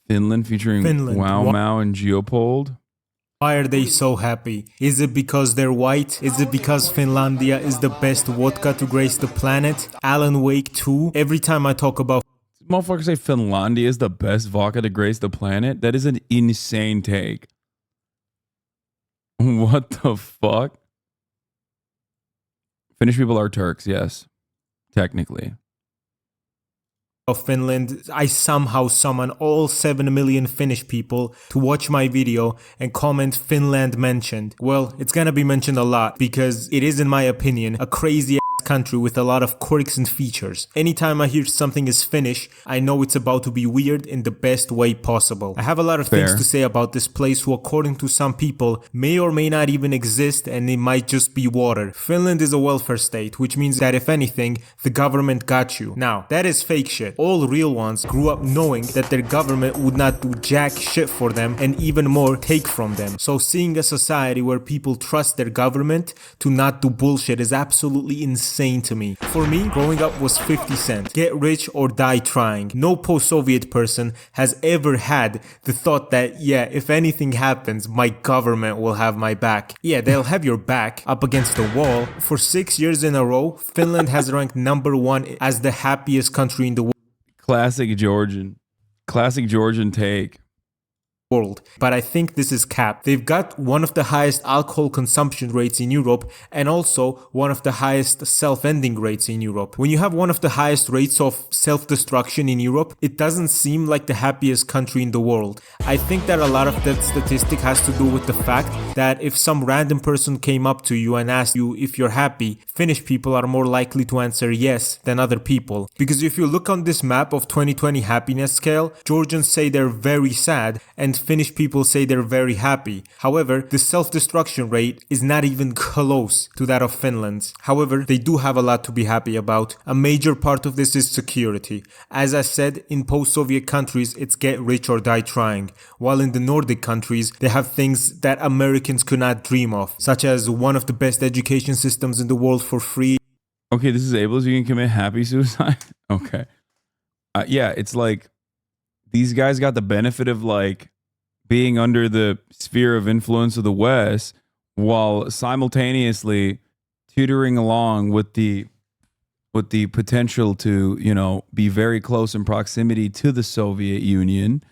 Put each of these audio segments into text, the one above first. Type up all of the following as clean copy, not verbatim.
Finland featuring Finland. wowmao and Geopolld. Why are they so happy? Is it because they're white? Is it because Finlandia is the best vodka to grace the planet? Alan Wake 2? Every time I talk about Motherfuckers say Finlandia is the best vodka to grace the planet? That is an insane take. What the fuck? Finnish people are Turks, yes. Technically. of Finland, I somehow summon all 7 million Finnish people to watch my video and comment Finland mentioned. Well, it's gonna be mentioned a lot because it is, in my opinion, a crazy country with a lot of quirks and features. Anytime I hear something is Finnish, I know it's about to be weird in the best way possible. I have a lot of things to say about this place who, according to some people, may or may not even exist and it might just be water. Finland is a welfare state, which means that if anything, the government got you. Now, that is fake shit. All real ones grew up knowing that their government would not do jack shit for them and even more take from them. So seeing a society where people trust their government to not do bullshit is absolutely insane to me. For me, growing up was 50 Cent. Get rich or die trying. No post-Soviet person has ever had the thought that, yeah, if anything happens, my government will have my back. Yeah, they'll have your back up against the wall. For 6 years in a row, Finland has ranked #1 as the happiest country in the world. Classic Georgian take. But I think this is capped. They've got one of the highest alcohol consumption rates in Europe and also one of the highest self-ending rates in Europe. When you have one of the highest rates of self-destruction in Europe, it doesn't seem like the happiest country in the world. I think that a lot of that statistic has to do with the fact that if some random person came up to you and asked you if you're happy, Finnish people are more likely to answer yes than other people. Because if you look on this map of 2020 happiness scale, Georgians say they're very sad and Finnish people say they're very happy. However, the self-destruction rate is not even close to that of Finland's. However, they do have a lot to be happy about. A major part of this is security. As I said, in post-Soviet countries, it's get rich or die trying. While in the Nordic countries, they have things that Americans could not dream of, such as one of the best education systems in the world for free. Okay, this is able so you can commit happy suicide? Okay. Yeah, it's like these guys got the benefit of like being under the sphere of influence of the West while simultaneously tutoring along with the potential to, you know, be very close in proximity to the Soviet Union.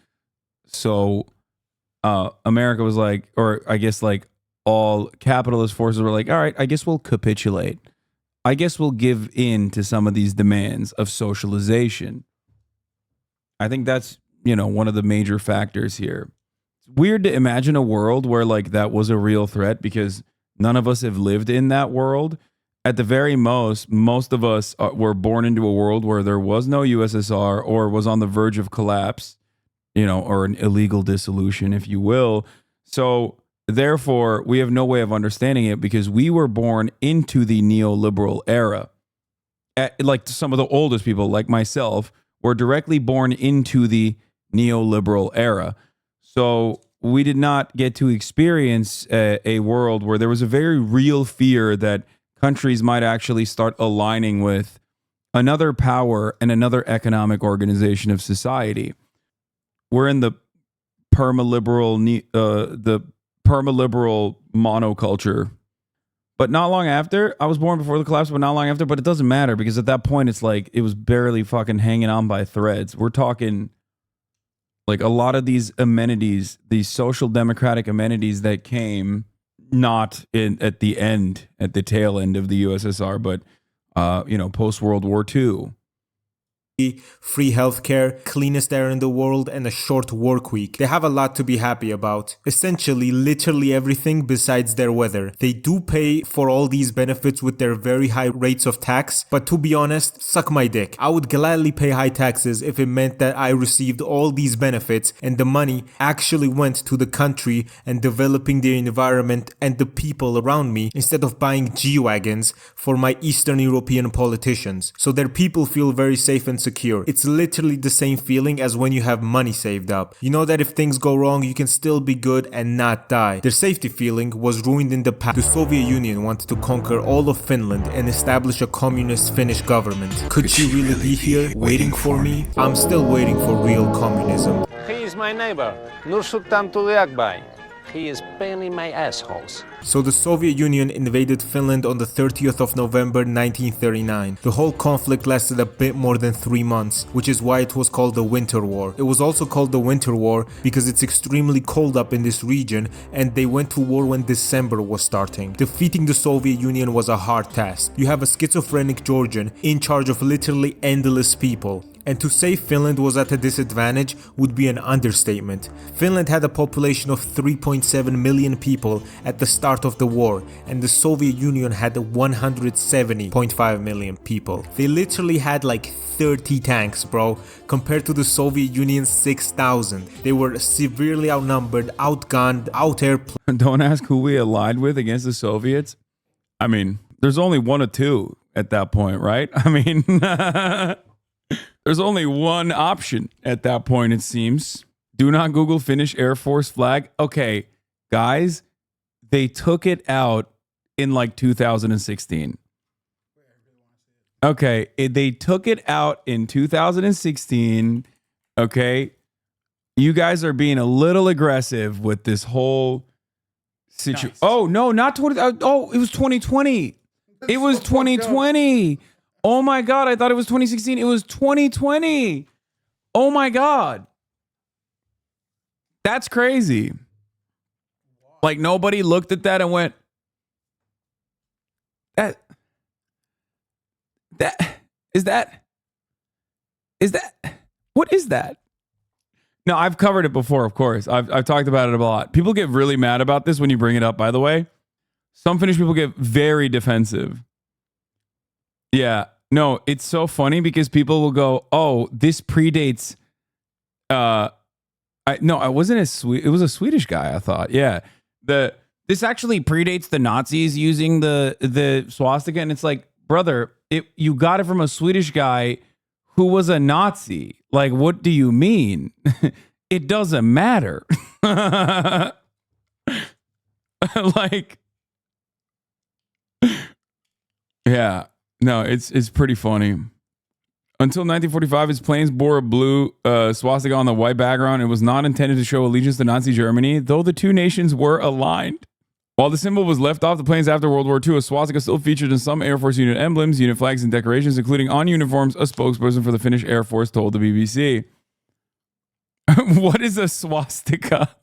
So America was like, or I guess like all capitalist forces were like, all right, I guess we'll capitulate. I guess we'll give in to some of these demands of socialization. I think that's, you know, one of the major factors here. It's weird to imagine a world where like that was a real threat because none of us have lived in that world. At the very most of us were born into a world where there was no USSR or was on the verge of collapse, you know, or an illegal dissolution, if you will. So therefore, we have no way of understanding it because we were born into the neoliberal era. Like some of the oldest people, like myself, were directly born into the neoliberal era. So we did not get to experience a world where there was a very real fear that countries might actually start aligning with another power and another economic organization of society. We're in the perma-liberal monoculture. But not long after, I was born before the collapse, but not long after, but it doesn't matter because at that point, it's like it was barely fucking hanging on by threads. We're talking like a lot of these amenities, these social democratic amenities that came not at the tail end of the USSR, but, you know, post-World War II. Free healthcare, cleanest air in the world, and a short work week. They have a lot to be happy about. Essentially, literally everything besides their weather. They do pay for all these benefits with their very high rates of tax, but to be honest, suck my dick. I would gladly pay high taxes if it meant that I received all these benefits and the money actually went to the country and developing the environment and the people around me instead of buying G-Wagons for my Eastern European politicians. So their people feel very safe and secure. It's literally the same feeling as when you have money saved up. You know that if things go wrong, you can still be good and not die. Their safety feeling was ruined in the past. The Soviet Union wanted to conquer all of Finland and establish a communist Finnish government. Could she really be here, waiting for me? I'm still waiting for real communism. is my neighbor, Nursultan Tuliakbay. He is paining my assholes. So the Soviet Union invaded Finland on the 30th of November 1939. The whole conflict lasted a bit more than 3 months, which is why it was called the Winter War. It was also called the Winter War because it's extremely cold up in this region, and they went to war when December was starting. Defeating the Soviet Union was a hard task. You have a schizophrenic Georgian in charge of literally endless people. And to say Finland was at a disadvantage would be an understatement. Finland had a population of 3.7 million people at the start of the war, and the Soviet Union had 170.5 million people. They literally had like 30 tanks, bro, compared to the Soviet Union's 6,000. They were severely outnumbered, outgunned, out-airplaned. Don't ask who we allied with against the Soviets. I mean, there's only one or two at that point, right? I mean, there's only one option at that point, it seems. Do not Google Finnish Air Force flag. Okay, guys, they took it out in like 2016. Okay, they took it out in 2016. Okay, you guys are being a little aggressive with this whole situation. Nice. Oh, no, not 20. Oh, it was 2020. It was 2020. Oh my God, I thought it was 2016. It was 2020. Oh my God. That's crazy. Like nobody looked at that and went, what is that? No, I've covered it before, of course. I've talked about it a lot. People get really mad about this when you bring it up, by the way. Some Finnish people get very defensive. Yeah. No, it's so funny because people will go, "Oh, this predates." It was a Swedish guy. I thought, yeah, this actually predates the Nazis using the swastika, and it's like, brother, you got it from a Swedish guy who was a Nazi. Like, what do you mean? It doesn't matter. Like, yeah. No, it's pretty funny. Until 1945, its planes bore a blue swastika on the white background. It was not intended to show allegiance to Nazi Germany, though the two nations were aligned. While the symbol was left off the planes after World War II, a swastika still featured in some Air Force unit emblems, unit flags, and decorations, including on uniforms, a spokesperson for the Finnish Air Force told the BBC. What is a swastika?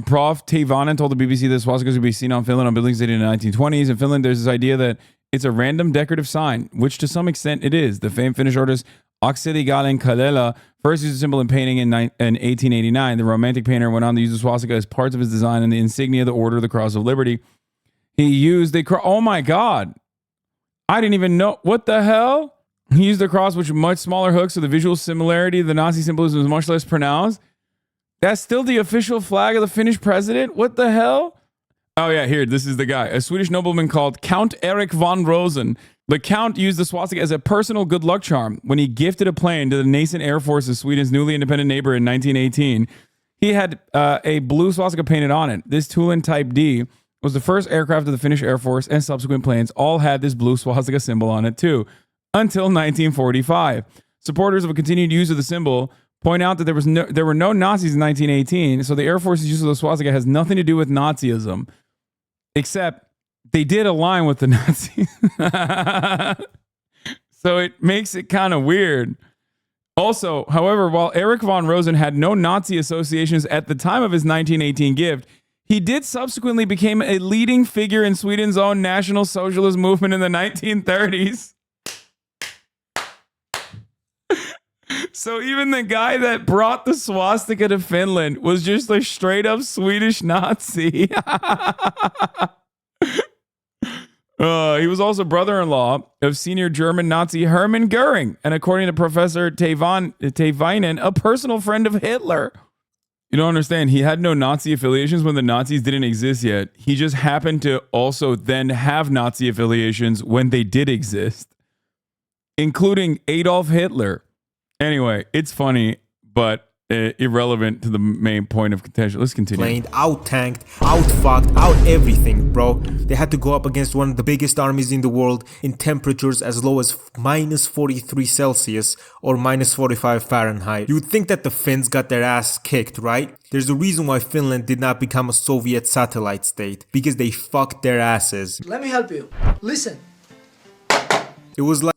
Prof. Teivanen told the BBC that swastikas would be seen on Finland on buildings dated in the 1920s. In Finland, there's this idea that it's a random decorative sign, which to some extent it is. The famed Finnish artist Akseli Gallen-Kallela first used the symbol in painting in 1889. The Romantic painter went on to use the swastika as parts of his design and the insignia of the Order of the Cross of Liberty. He used oh my God. I didn't even know. What the hell? He used the cross with much smaller hooks, so the visual similarity of the Nazi symbolism was much less pronounced. That's still the official flag of the Finnish president? What the hell? Oh yeah, here, this is the guy. A Swedish nobleman called Count Erik von Rosen. The Count used the swastika as a personal good luck charm when he gifted a plane to the nascent Air Force of Sweden's newly independent neighbor in 1918. He had a blue swastika painted on it. This Tulin Type D was the first aircraft of the Finnish Air Force, and subsequent planes all had this blue swastika symbol on it too, until 1945. Supporters of a continued use of the symbol point out that there were no Nazis in 1918, so the Air Force's use of the swastika has nothing to do with Nazism, except they did align with the Nazis. So it makes it kind of weird. Also, however, while Erik von Rosen had no Nazi associations at the time of his 1918 gift, he did subsequently become a leading figure in Sweden's own National Socialist movement in the 1930s. So even the guy that brought the swastika to Finland was just a straight up Swedish Nazi. He was also brother-in-law of senior German Nazi Hermann Goering, and according to Professor Teivainen, a personal friend of Hitler. You don't understand. He had no Nazi affiliations when the Nazis didn't exist yet. He just happened to also then have Nazi affiliations when they did exist, including Adolf Hitler. Anyway, it's funny, but irrelevant to the main point of contention. Let's continue. Out-tanked, out-fucked, out everything, bro. They had to go up against one of the biggest armies in the world in temperatures as low as minus 43 Celsius or minus 45 Fahrenheit. You would think that the Finns got their ass kicked, right? There's a reason why Finland did not become a Soviet satellite state. Because they fucked their asses. Let me help you. Listen. It was like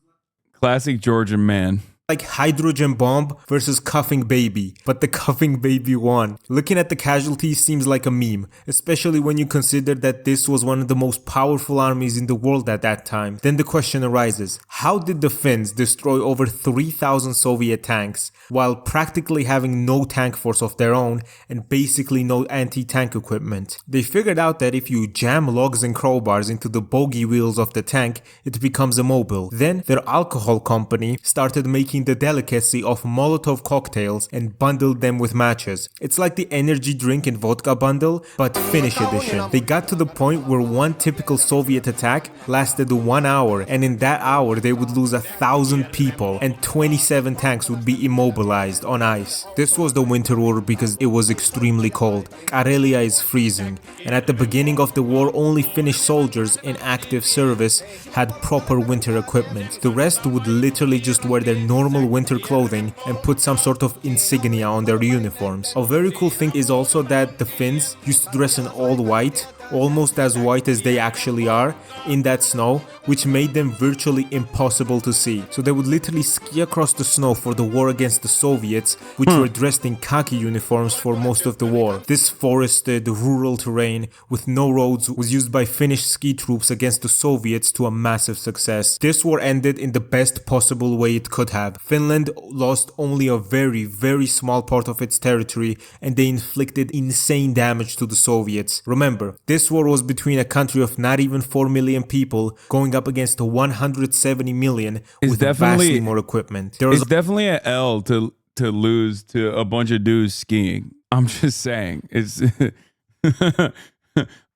Classic Georgian man. hydrogen bomb versus coughing baby, but the coughing baby won. Looking at the casualties seems like a meme, especially when you consider that this was one of the most powerful armies in the world at that time. Then the question arises, how did the Finns destroy over 3,000 Soviet tanks while practically having no tank force of their own and basically no anti-tank equipment? They figured out that if you jam logs and crowbars into the bogie wheels of the tank, it becomes immobile. Then their alcohol company started making the delicacy of Molotov cocktails and bundled them with matches. It's like the energy drink and vodka bundle, but Finnish edition. They got to the point where one typical Soviet attack lasted 1 hour, and in that hour they would lose 1,000 people and 27 tanks would be immobilized on ice. This was the winter war because it was extremely cold. Karelia is freezing, and at the beginning of the war only Finnish soldiers in active service had proper winter equipment. The rest would literally just wear their normal winter clothing and put some sort of insignia on their uniforms. A very cool thing is also that the Finns used to dress in all white, almost as white as they actually are, in that snow, which made them virtually impossible to see. So they would literally ski across the snow for the war against the Soviets, which were dressed in khaki uniforms for most of the war. This forested, rural terrain with no roads was used by Finnish ski troops against the Soviets to a massive success. This war ended in the best possible way it could have. Finland lost only a very, very small part of its territory, and they inflicted insane damage to the Soviets. Remember, this war was between a country of not even 4 million people going up against 170 million with vastly more equipment. It's definitely an L to lose to a bunch of dudes skiing. I'm just saying. It's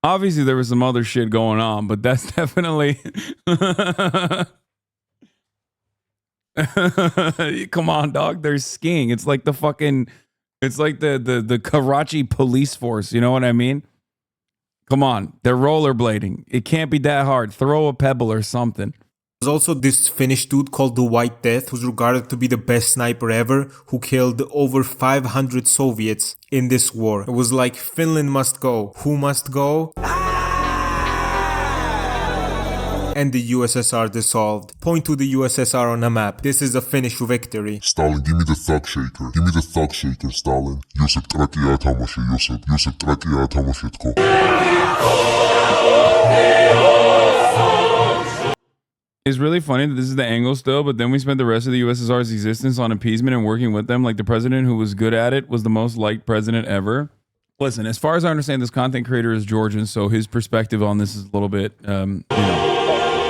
obviously there was some other shit going on, but that's definitely come on, dog. They're skiing. It's like the fucking the Karachi police force, you know what I mean? Come on, they're rollerblading. It can't be that hard. Throw a pebble or something. There's also this Finnish dude called the White Death, who's regarded to be the best sniper ever, who killed over 500 Soviets in this war. It was like, Finland must go. Who must go? And the USSR dissolved. Point to the USSR on a map. This is a Finnish victory. Stalin, give me the thug shaker. Give me the thug shaker, Stalin. Josep trakia tomoshe, Josep trakia tomoshetko. It's really funny that this is the angle still, but then we spent the rest of the USSR's existence on appeasement and working with them. Like the president who was good at it was the most liked president ever. Listen, as far as I understand, this content creator is Georgian, so his perspective on this is a little bit, you know.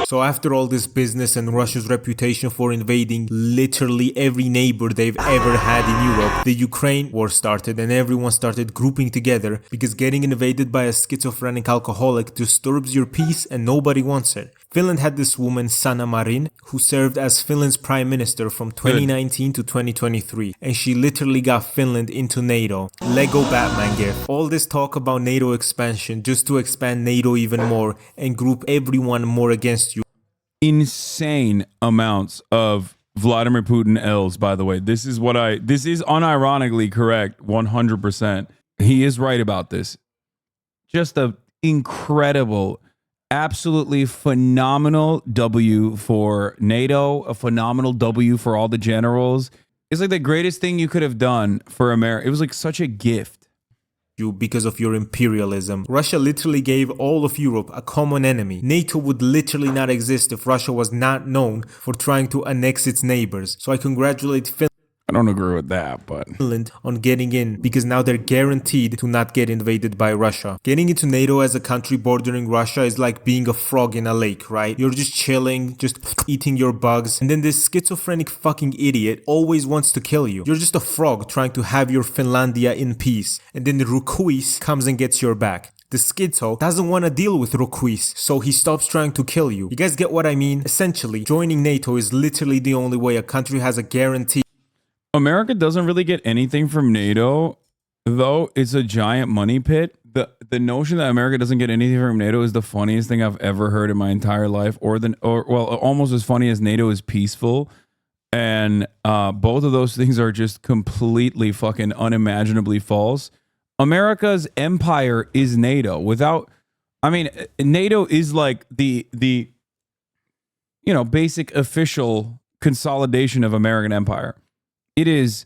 So after all this business and Russia's reputation for invading literally every neighbor they've ever had in Europe, the Ukraine war started and everyone started grouping together because getting invaded by a schizophrenic alcoholic disturbs your peace and nobody wants it. Finland had this woman, Sanna Marin, who served as Finland's prime minister from 2019 to 2023, and she literally got Finland into NATO. Lego Batman gift. All this talk about NATO expansion just to expand NATO even more and group everyone more against you. Insane amounts of Vladimir Putin L's, by the way. This is unironically correct, 100%. He is right about this. Just a incredible, absolutely phenomenal W for NATO, a phenomenal W for all the generals. It's like the greatest thing you could have done for America. It was like such a gift. Because of your imperialism. Russia literally gave all of Europe a common enemy. NATO would literally not exist if Russia was not known for trying to annex its neighbors. So I congratulate Finland. I don't agree with that, but Finland on getting in because now they're guaranteed to not get invaded by Russia. Getting into NATO as a country bordering Russia is like being a frog in a lake, right? You're just chilling, just eating your bugs, and then this schizophrenic fucking idiot always wants to kill you. You're just a frog trying to have your Finlandia in peace, and then the Rukuis comes and gets your back. The schizo doesn't want to deal with Rukuis, so he stops trying to kill you. You guys get what I mean? Essentially, joining NATO is literally the only way a country has a guarantee. America doesn't really get anything from NATO, though it's a giant money pit. The notion that America doesn't get anything from NATO is the funniest thing I've ever heard in my entire life, or almost as funny as NATO is peaceful. And both of those things are just completely fucking unimaginably false. America's empire is NATO. NATO is like the basic official consolidation of American empire. It is,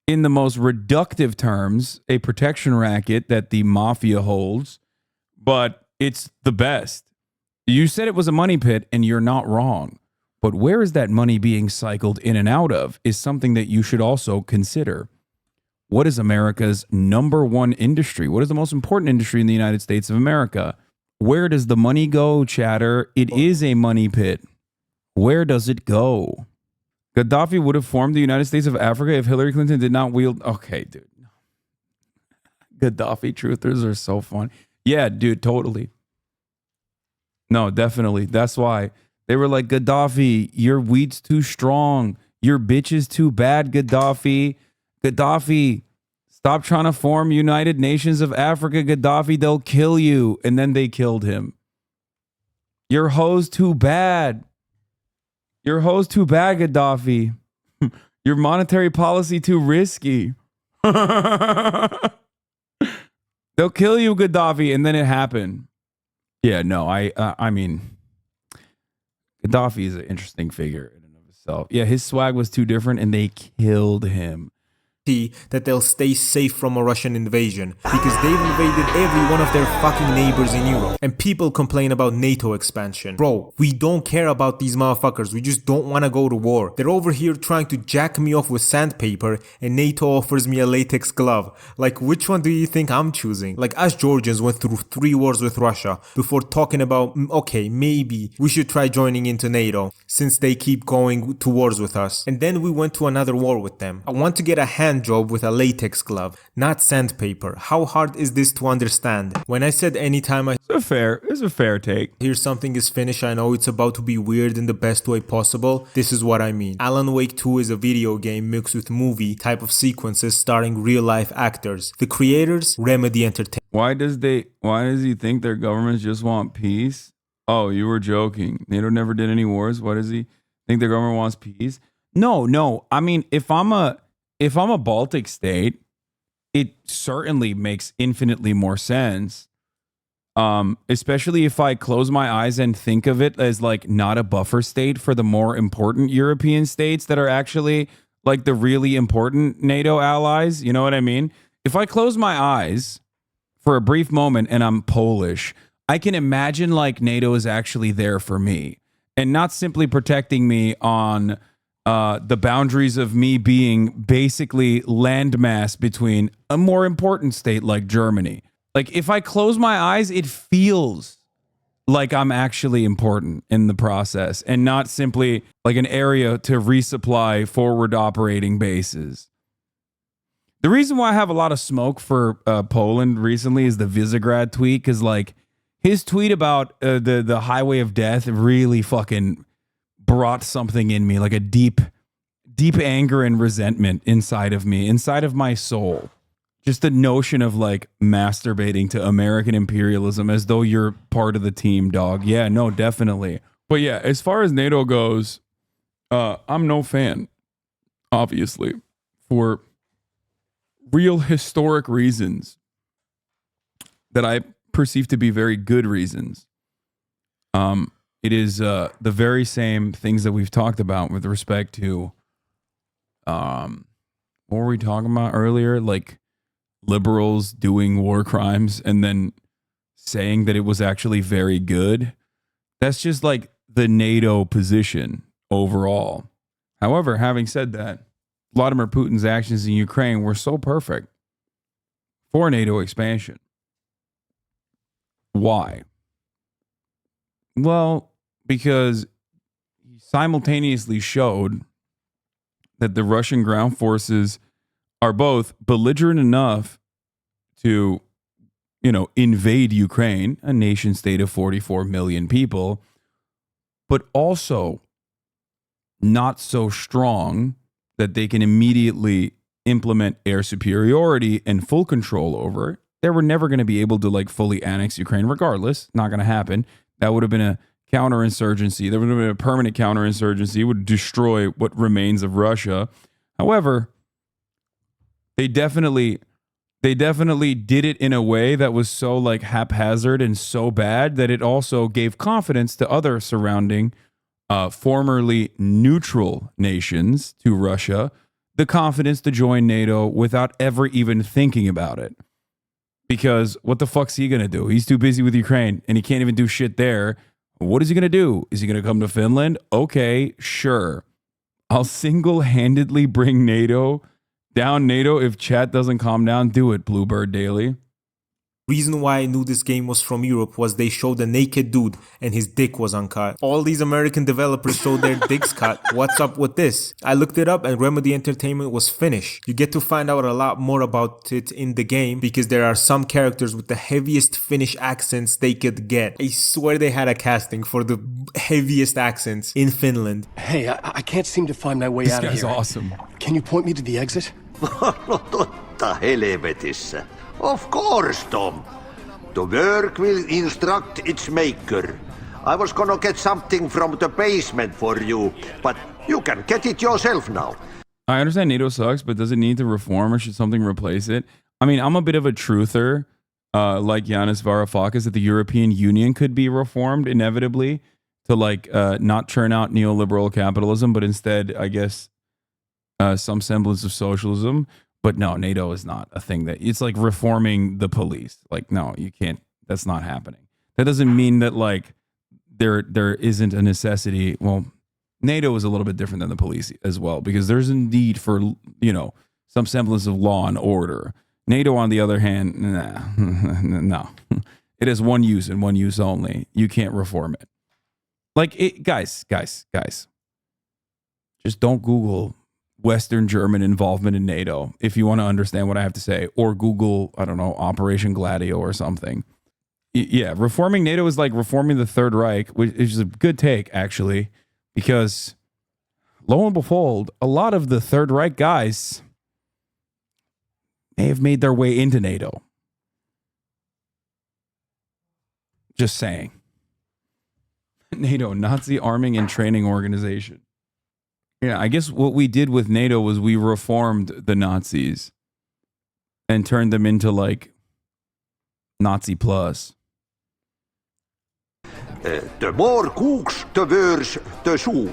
in the most reductive terms, a protection racket that the mafia holds, but it's the best. You said it was a money pit, and you're not wrong. But where is that money being cycled in and out of is something that you should also consider. What is America's number one industry? What is the most important industry in the United States of America? Where does the money go, chatter? It is a money pit. Where does it go? Gaddafi would have formed the United States of Africa if Hillary Clinton did not wield... Okay, dude. Gaddafi truthers are so fun. Yeah, dude, totally. No, definitely. That's why. They were like, Gaddafi, your wheat's too strong. Your bitch is too bad, Gaddafi. Gaddafi, stop trying to form United Nations of Africa, Gaddafi. They'll kill you. And then they killed him. Your hoe's too bad. Your hoe's too bad, Gaddafi. Your monetary policy too risky. They'll kill you, Gaddafi. And then it happened. Yeah, no, I mean, Gaddafi is an interesting figure in and of itself. Yeah, his swag was too different and they killed him. That they'll stay safe from a Russian invasion because they've invaded every one of their fucking neighbors in Europe. And people complain about NATO expansion. Bro, we don't care about these motherfuckers. We just don't want to go to war. They're over here trying to jack me off with sandpaper and NATO offers me a latex glove. Like, which one do you think I'm choosing? Like, us Georgians went through 3 wars with Russia before talking about, okay, maybe we should try joining into NATO since they keep going to wars with us. And then we went to another war with them. I want to get a hand job with a latex glove, not sandpaper. How hard is this to understand? When I said anytime It's a fair take. hear something is finished, I know it's about to be weird in the best way possible. This is what I mean. Alan Wake 2 is a video game mixed with movie type of sequences starring real life actors. The creators, Remedy Entertainment. Why does he think their governments just want peace? Oh, you were joking. NATO never did any wars. Why does he think their government wants peace? No. I mean, if I'm a Baltic state, it certainly makes infinitely more sense. Especially if I close my eyes and think of it as like not a buffer state for the more important European states that are actually like the really important NATO allies. You know what I mean? If I close my eyes for a brief moment and I'm Polish, I can imagine like NATO is actually there for me and not simply protecting me on the boundaries of me being basically landmass between a more important state like Germany. Like if I close my eyes, it feels like I'm actually important in the process and not simply like an area to resupply forward operating bases. The reason why I have a lot of smoke for Poland recently is the Visegrad tweet, because like his tweet about the highway of death really fucking brought something in me, like a deep anger and resentment inside of me, inside of my soul. Just the notion of like masturbating to American imperialism as though you're part of the team, dog. Yeah, no, definitely. But yeah, as far as NATO goes, I'm no fan, obviously, for real historic reasons that I perceive to be very good reasons. It is the very same things that we've talked about with respect to what were we talking about earlier? Like liberals doing war crimes and then saying that it was actually very good. That's just like the NATO position overall. However, having said that, Vladimir Putin's actions in Ukraine were so perfect for NATO expansion. Why? Well, because he simultaneously showed that the Russian ground forces are both belligerent enough to, invade Ukraine, a nation state of 44 million people, but also not so strong that they can immediately implement air superiority and full control over it, they were never going to be able to like fully annex Ukraine regardless. Not going to happen. That would have been a counterinsurgency. There would have been a permanent counterinsurgency. It would destroy what remains of Russia. However, they definitely did it in a way that was so like haphazard and so bad that it also gave confidence to other surrounding formerly neutral nations to Russia, the confidence to join NATO without ever even thinking about it. Because what the fuck's he going to do? He's too busy with Ukraine and he can't even do shit there. What is he going to do? Is he going to come to Finland? Okay, sure. I'll single-handedly bring NATO down if chat doesn't calm down. Do it, Bluebird Daily. Reason why I knew this game was from Europe was they showed a naked dude and his dick was uncut. All these American developers showed their dicks cut. What's up with this? I looked it up and Remedy Entertainment was Finnish. You get to find out a lot more about it in the game because there are some characters with the heaviest Finnish accents they could get. I swear they had a casting for the heaviest accents in Finland. Hey, I can't seem to find my way This out of guy's here. awesome. Can you point me to the exit? No totta helvetissä. Of course, Tom. The work will instruct its maker. I was gonna get something from the basement for you, but you can get it yourself now. I understand NATO sucks, but does it need to reform or should something replace it? I mean, I'm a bit of a truther, like Yanis Varoufakis, that the European Union could be reformed inevitably to like not churn out neoliberal capitalism, but instead, I guess, some semblance of socialism. But no, NATO is not a thing that it's like reforming the police. Like, no, you can't. That's not happening. That doesn't mean that like there isn't a necessity. Well, NATO is a little bit different than the police as well, because there's a need for, you know, some semblance of law and order. NATO, on the other hand, no, it has one use and one use only. You can't reform it. Like, guys, just don't Google Western German involvement in NATO if you want to understand what I have to say, or Google, I don't know, Operation Gladio or something. Yeah, reforming NATO is like reforming the Third Reich, which is a good take, actually, because lo and behold, a lot of the Third Reich guys may have made their way into NATO. Just saying. NATO, Nazi arming and training organization. Yeah, I guess what we did with NATO was we reformed the Nazis and turned them into like Nazi plus. The more cooks, the worse the soup.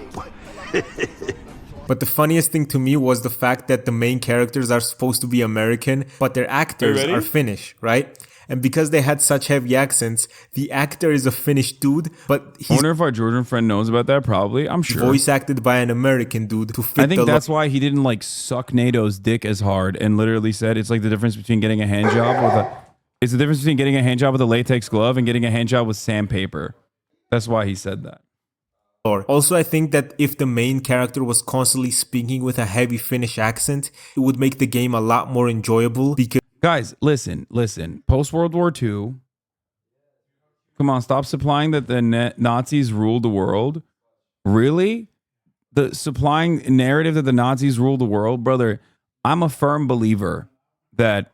But the funniest thing to me was the fact that the main characters are supposed to be American, but their actors are Finnish, right? And because they had such heavy accents, the actor is a Finnish dude, but I he's wonder if our Georgian friend knows about that. Probably, I'm sure. voice acted by an American dude to fit I think the that's why he didn't like suck NATO's dick as hard and literally said it's like the difference between getting a hand job with a. It's the difference between getting a hand job with a latex glove and getting a hand job with sandpaper. That's why he said that. Also, I think that if the main character was constantly speaking with a heavy Finnish accent, it would make the game a lot more enjoyable because Guys, listen. Post World War II, come on, stop supplying that the Nazis ruled the world. Really? The supplying narrative that the Nazis ruled the world, brother, I'm a firm believer that,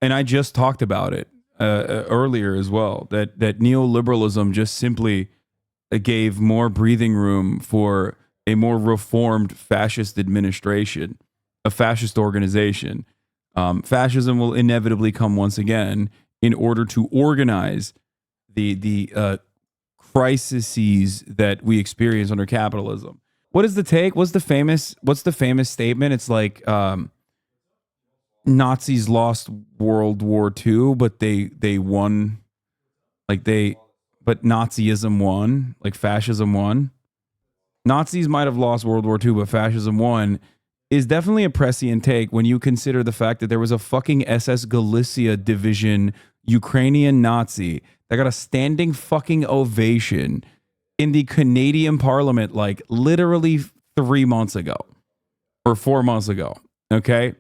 and I just talked about it earlier as well, that neoliberalism just simply gave more breathing room for a more reformed fascist administration, a fascist organization. Fascism will inevitably come once again in order to organize the crises that we experience under capitalism. What is the take? What's the famous statement? It's like Nazis lost World War II, but they won, but Nazism won, like fascism won. Nazis might have lost World War II, but fascism won. Is definitely a prescient take when you consider the fact that there was a fucking SS Galicia division Ukrainian Nazi that got a standing fucking ovation in the Canadian Parliament like literally 3 months ago or 4 months ago. Okay.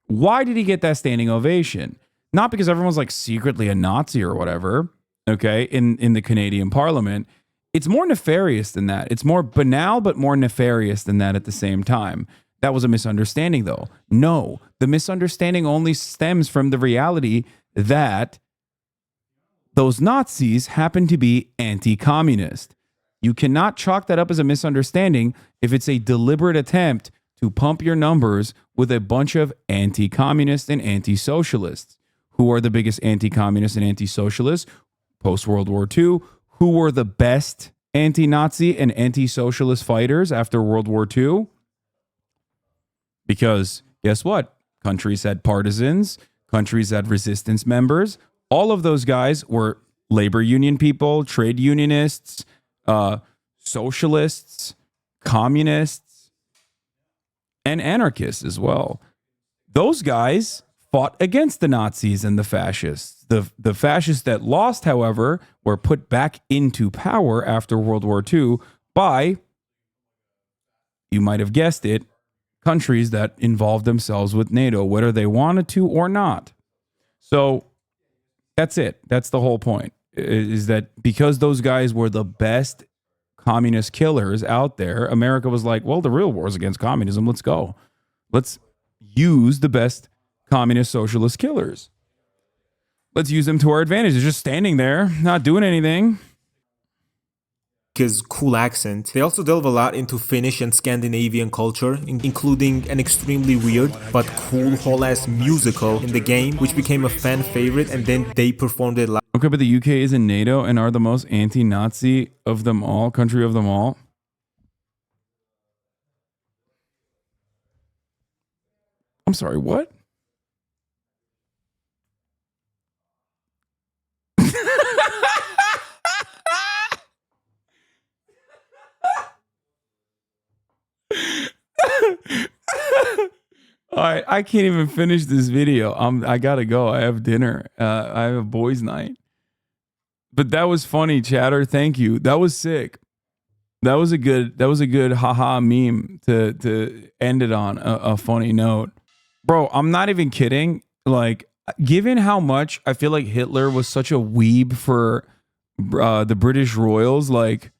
Why did he get that standing ovation? Not because everyone's like secretly a Nazi or whatever. Okay. In the Canadian Parliament. It's more nefarious than that. It's more banal, but more nefarious than that at the same time. that was a misunderstanding, though. No, the misunderstanding only stems from the reality that those Nazis happen to be anti-communist. You cannot chalk that up as a misunderstanding if it's a deliberate attempt to pump your numbers with a bunch of anti-communists and anti-socialists. Who are the biggest anti-communists and anti-socialists post-World War II? Who were the best anti-Nazi and anti-socialist fighters after World War II? Because guess what? Countries had partisans, countries had resistance members. All of those guys were labor union people, trade unionists, socialists, communists, and anarchists as well. Those guys fought against the Nazis and the fascists. The fascists that lost, however, were put back into power after World War II by, you might have guessed it, countries that involved themselves with NATO, whether they wanted to or not. So that's it. That's the whole point, is that because those guys were the best communist killers out there, America was like, well, the real war is against communism. Let's go. Let's use the best communist socialist killers. Let's use them to our advantage. They're just standing there, not doing anything. His cool accent. They also delve a lot into Finnish and Scandinavian culture, including an extremely weird but cool whole-ass musical in the game, which became a fan favorite, and then they performed it live. Okay, but the UK is in NATO and are the most anti-Nazi of them all, country of them all. I'm sorry, what? All right, I can't even finish this video. I gotta go. I have dinner. I have a boys' night. But that was funny, chatter. Thank you. That was sick. That was a good haha meme to end it on a funny note. Bro, I'm not even kidding. Like, given how much I feel like Hitler was such a weeb for the British royals, like,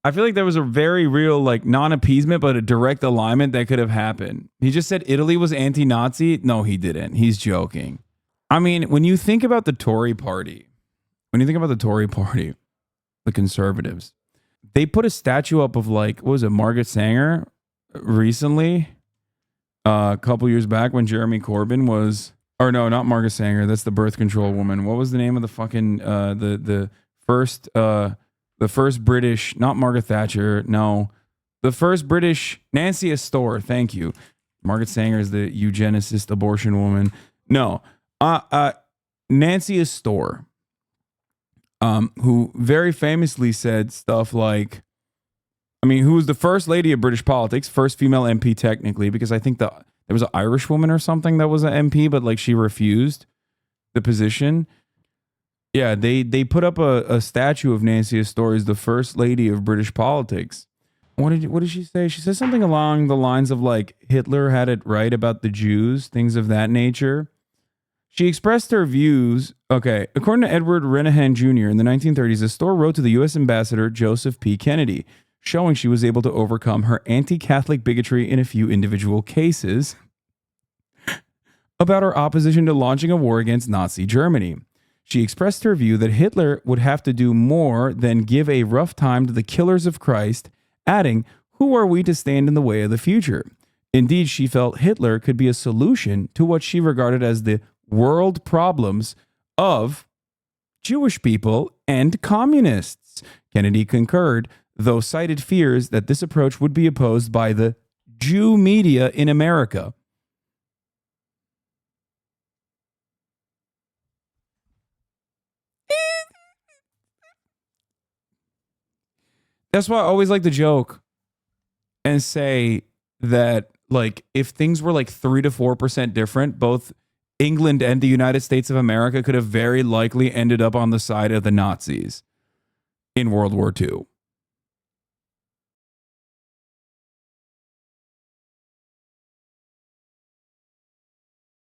I feel like there was a very real, like, non-appeasement, but a direct alignment that could have happened. He just said Italy was anti-Nazi. No, he didn't. He's joking. I mean, when you think about the Tory party, the Conservatives, they put a statue up of, like, what was it, Margaret Sanger recently, a couple years back when Jeremy Corbyn was, or no, not Margaret Sanger. That's the birth control woman. What was the name of the fucking, the first British, not Margaret Thatcher, no. The first British, Nancy Astor, thank you. Margaret Sanger is the eugenicist abortion woman. No, Nancy Astor, who very famously said stuff like, I mean, who was the first lady of British politics, first female MP technically, because I think there was an Irish woman or something that was an MP, but like she refused the position. Yeah, they put up a statue of Nancy Astor as the first lady of British politics. What did she say? She said something along the lines of like Hitler had it right about the Jews, things of that nature. She expressed her views. Okay, according to Edward Renahan Jr. in the 1930s, Astor wrote to the U.S. Ambassador Joseph P. Kennedy, showing she was able to overcome her anti-Catholic bigotry in a few individual cases about her opposition to launching a war against Nazi Germany. She expressed her view that Hitler would have to do more than give a rough time to the killers of Christ, adding, "Who are we to stand in the way of the future?" Indeed, she felt Hitler could be a solution to what she regarded as the world problems of Jewish people and communists. Kennedy concurred, though cited fears that this approach would be opposed by the Jew media in America. That's why I always like to joke and say that, like, if things were like 3 to 4% different, both England and the United States of America could have very likely ended up on the side of the Nazis in World War II.